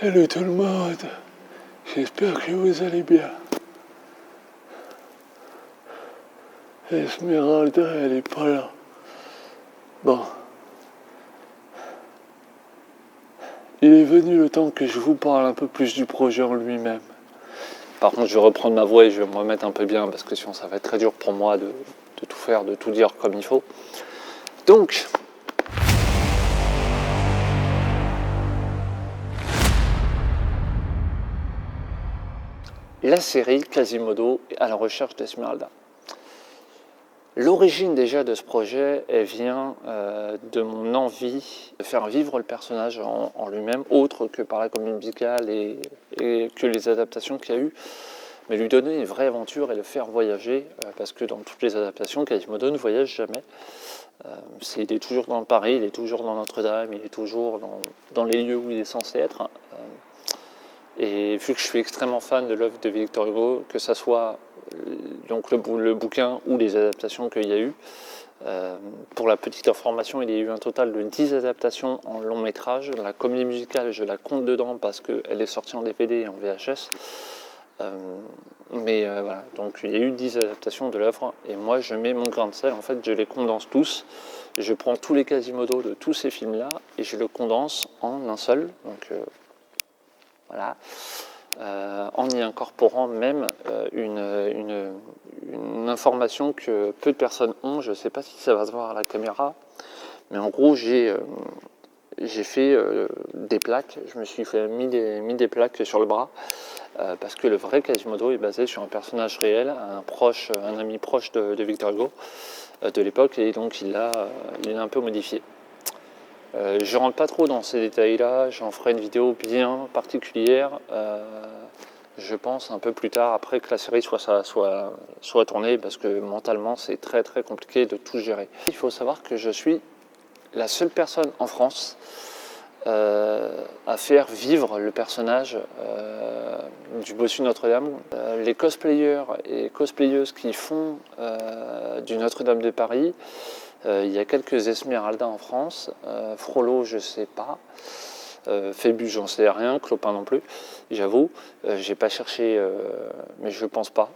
Salut tout le monde, j'espère que vous allez bien. Esmeralda, elle est pas là. Bon. Il est venu le temps que je vous parle un peu plus du projet en lui-même. Par contre, je vais reprendre ma voix et je vais me remettre un peu bien parce que sinon ça va être très dur pour moi de tout faire, de tout dire comme il faut. Donc, la série Quasimodo à la recherche d'Esmeralda. L'origine déjà de ce projet, elle vient de mon envie de faire vivre le personnage en lui-même, autre que par la comédie musicale et que les adaptations qu'il y a eu, mais lui donner une vraie aventure et le faire voyager, parce que dans toutes les adaptations, Quasimodo ne voyage jamais. Il est toujours dans Paris, il est toujours dans Notre-Dame, il est toujours dans les lieux où il est censé être. Et vu que je suis extrêmement fan de l'œuvre de Victor Hugo, que ce soit donc le bouquin ou les adaptations qu'il y a eu, pour la petite information, il y a eu un total de 10 adaptations en long métrage. La comédie musicale, je la compte dedans parce qu'elle est sortie en DVD et en VHS. Voilà, donc il y a eu 10 adaptations de l'œuvre et moi je mets mon grain de sel, en fait je les condense tous, je prends tous les Quasimodo de tous ces films là et je le condense en un seul, donc voilà, en y incorporant même une information que peu de personnes ont, je ne sais pas si ça va se voir à la caméra, mais en gros j'ai fait des plaques, je me suis mis des plaques sur le bras, parce que le vrai Quasimodo est basé sur un personnage réel, un ami proche de Victor Hugo de l'époque, et donc il l'a un peu modifié. Je ne rentre pas trop dans ces détails-là, j'en ferai une vidéo bien particulière, je pense un peu plus tard, après que la série soit tournée, parce que mentalement c'est très très compliqué de tout gérer. Il faut savoir que je suis la seule personne en France à faire vivre le personnage du bossu Notre-Dame. Les cosplayers et cosplayeuses qui font du Notre-Dame de Paris, il y a quelques Esmeralda en France, Frollo je sais pas, Phébus j'en sais rien, Clopin non plus, j'avoue, j'ai pas cherché mais je pense pas.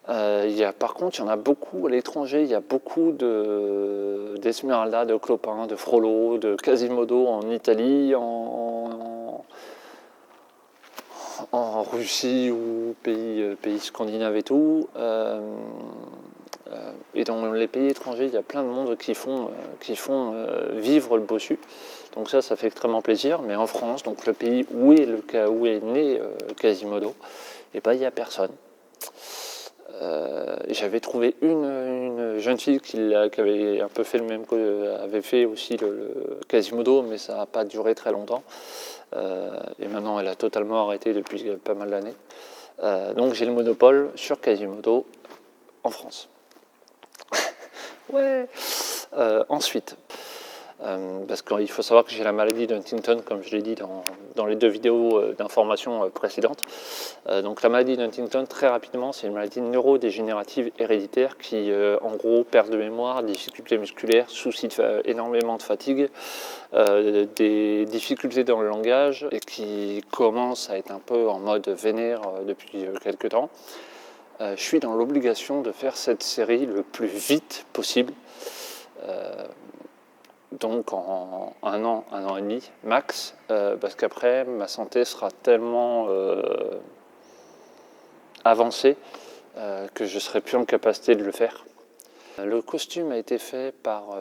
Par contre, il y en a beaucoup à l'étranger, il y a beaucoup d'Esmeralda, de Clopin, de Frollo, de Quasimodo en Italie, en Russie ou pays scandinaves et tout. Et dans les pays étrangers, il y a plein de monde qui font vivre le bossu. Donc ça fait extrêmement plaisir. Mais en France, donc le pays où est né Quasimodo, et ben, il n'y a personne. J'avais trouvé une jeune fille qui avait un peu fait le même avait fait aussi le Quasimodo, mais ça n'a pas duré très longtemps. Et maintenant, elle a totalement arrêté depuis pas mal d'années. Donc j'ai le monopole sur Quasimodo en France. Ouais. Ensuite, parce qu'il faut savoir que j'ai la maladie d'Huntington, comme je l'ai dit dans les deux vidéos d'information précédentes. Donc la maladie d'Huntington, très rapidement, c'est une maladie neurodégénérative héréditaire qui, en gros, perte de mémoire, difficultés musculaires, soucis énormément de fatigue, des difficultés dans le langage et qui commence à être un peu en mode vénère depuis quelques temps. Je suis dans l'obligation de faire cette série le plus vite possible. Donc en un an et demi max, parce qu'après ma santé sera tellement avancée que je ne serai plus en capacité de le faire. Le costume a été fait par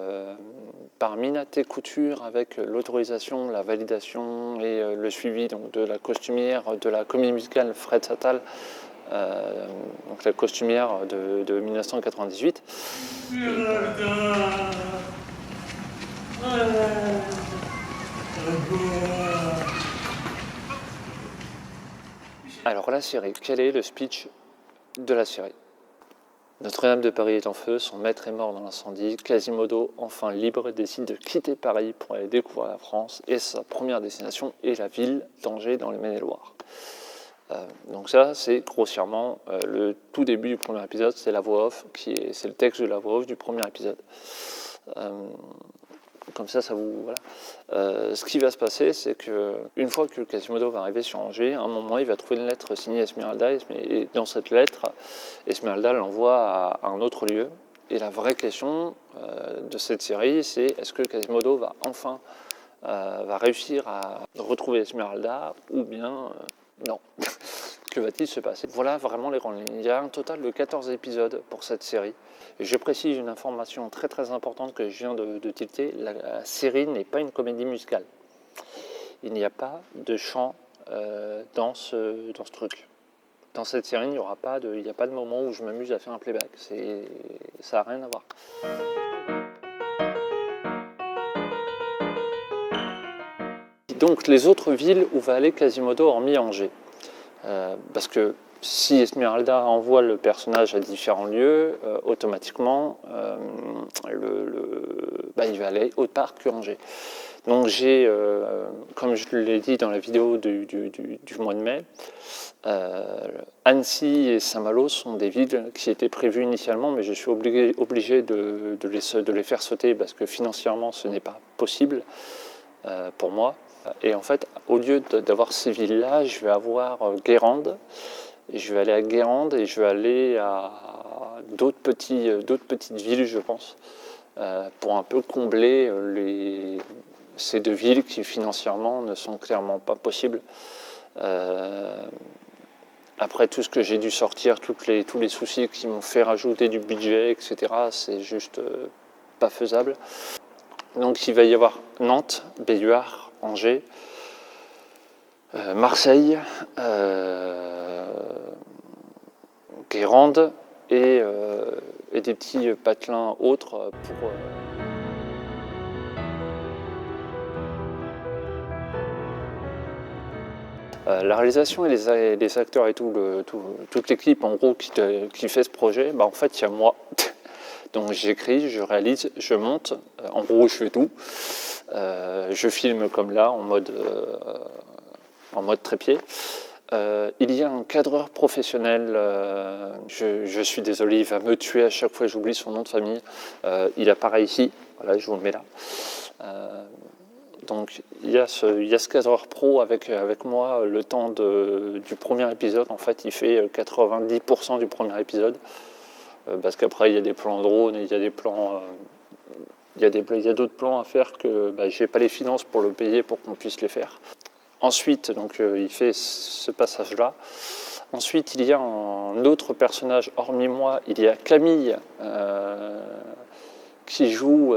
Minaté Couture avec l'autorisation, la validation et le suivi donc, de la costumière de la comédie musicale Fred Sattal, donc la costumière de 1998. Alors la série, quel est le speech de la série? Notre-Dame de Paris est en feu, son maître est mort dans l'incendie, Quasimodo, enfin libre, décide de quitter Paris pour aller découvrir la France et sa première destination est la ville d'Angers dans le Maine-et-Loire. Donc ça, c'est grossièrement le tout début du premier épisode, c'est la voix off, c'est le texte de la voix off du premier épisode. Comme ça vous... Voilà. Ce qui va se passer, c'est qu'une fois que Quasimodo va arriver sur Angers, à un moment, il va trouver une lettre signée Esmeralda, et dans cette lettre, Esmeralda l'envoie à un autre lieu. Et la vraie question de cette série, c'est est-ce que Quasimodo va enfin va réussir à retrouver Esmeralda, ou bien non. Que va-t-il se passer? Voilà vraiment les grandes lignes. Il y a un total de 14 épisodes pour cette série. Et je précise une information très très importante que je viens de tilter, la série n'est pas une comédie musicale. Il n'y a pas de chant dans ce truc. Dans cette série, il n'y a pas de moment où je m'amuse à faire un playback. Ça n'a rien à voir. Donc les autres villes où va aller Quasimodo hormis Angers. Parce que si Esmeralda envoie le personnage à différents lieux, automatiquement, il va aller autre part que Angers. Donc j'ai, comme je l'ai dit dans la vidéo du mois de mai, Annecy et Saint-Malo sont des villes qui étaient prévues initialement, mais je suis obligé de les faire sauter parce que financièrement ce n'est pas possible pour moi. Et en fait, au lieu d'avoir ces villes-là, je vais avoir Guérande. Et je vais aller à Guérande et je vais aller à d'autres petites villes, je pense, pour un peu combler ces deux villes qui financièrement ne sont clairement pas possibles. Après tout ce que j'ai dû sortir, tous les soucis qui m'ont fait rajouter du budget, etc., c'est juste pas faisable. Donc il va y avoir Nantes, Belluard, Angers, Marseille, Guérande et des petits patelins autres pour... La réalisation et les acteurs et toute l'équipe en gros qui fait ce projet, en fait il y a moi. Donc j'écris, je réalise, je monte, en gros je fais tout. Je filme comme là en mode trépied. Il y a un cadreur professionnel, je suis désolé, il va me tuer à chaque fois, j'oublie son nom de famille. Il apparaît ici, voilà, je vous le mets là. Donc il y a ce cadreur pro avec moi le temps du premier épisode. En fait, il fait 90% du premier épisode. Parce qu'après, il y a des plans drone, il y a des plans... il y a d'autres plans à faire que je n'ai pas les finances pour le payer pour qu'on puisse les faire. Ensuite, donc, il fait ce passage-là. Ensuite, il y a un autre personnage, hormis moi, il y a Camille, qui joue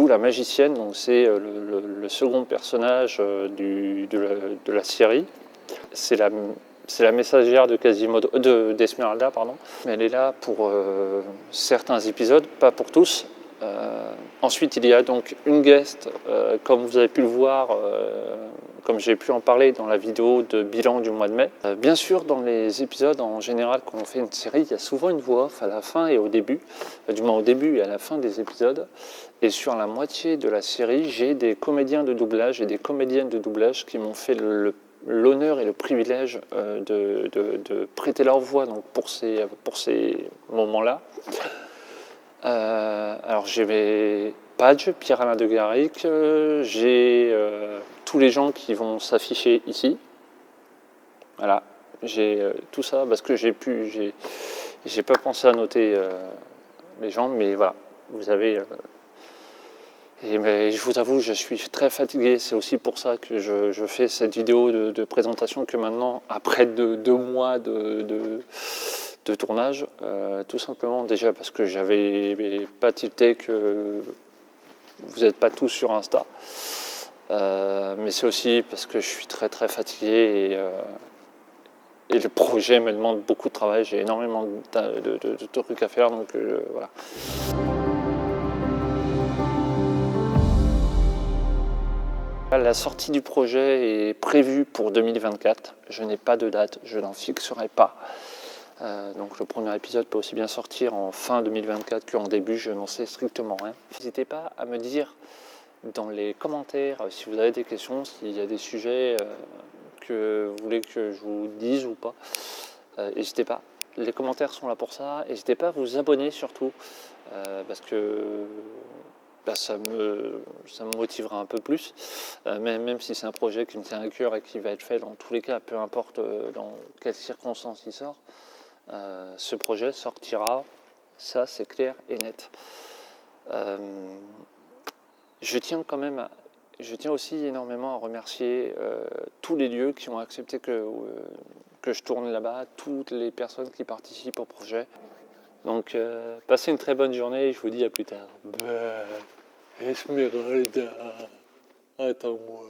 la magicienne. Donc c'est le second personnage de la série. C'est la messagère de Quasimodo, d'Esmeralda, pardon. Mais elle est là pour certains épisodes, pas pour tous. Ensuite, il y a donc une guest, comme vous avez pu le voir, comme j'ai pu en parler dans la vidéo de bilan du mois de mai. Bien sûr, dans les épisodes, en général, quand on fait une série, il y a souvent une voix off à la fin et au début, du moins au début et à la fin des épisodes. Et sur la moitié de la série, j'ai des comédiens de doublage et des comédiennes de doublage qui m'ont fait l'honneur et le privilège de prêter leur voix donc pour ces moments-là. Alors j'ai mes Padge, Pierre-Alain de Garrick, j'ai tous les gens qui vont s'afficher ici. Voilà, j'ai tout ça parce que j'ai pas pensé à noter les gens, mais voilà, vous avez... mais je vous avoue, je suis très fatigué, c'est aussi pour ça que je fais cette vidéo de présentation que maintenant, après 2 mois de tournage, tout simplement déjà parce que j'avais pas tilté que vous n'êtes pas tous sur Insta, mais c'est aussi parce que je suis très très fatigué et le projet me demande beaucoup de travail, j'ai énormément de trucs à faire, donc voilà. La sortie du projet est prévue pour 2024, je n'ai pas de date, je n'en fixerai pas. Donc le premier épisode peut aussi bien sortir en fin 2024 qu'en début, je n'en sais strictement rien. N'hésitez pas à me dire dans les commentaires si vous avez des questions, s'il y a des sujets que vous voulez que je vous dise ou pas. N'hésitez pas, les commentaires sont là pour ça. N'hésitez pas à vous abonner surtout, parce que ça me motivera un peu plus, même si c'est un projet qui me tient à cœur et qui va être fait dans tous les cas, peu importe dans quelles circonstances il sort, ce projet sortira, ça c'est clair et net. Je tiens aussi énormément à remercier tous les lieux qui ont accepté que je tourne là-bas, toutes les personnes qui participent au projet. Donc, passez une très bonne journée et je vous dis à plus tard. Esmeralda, attends-moi.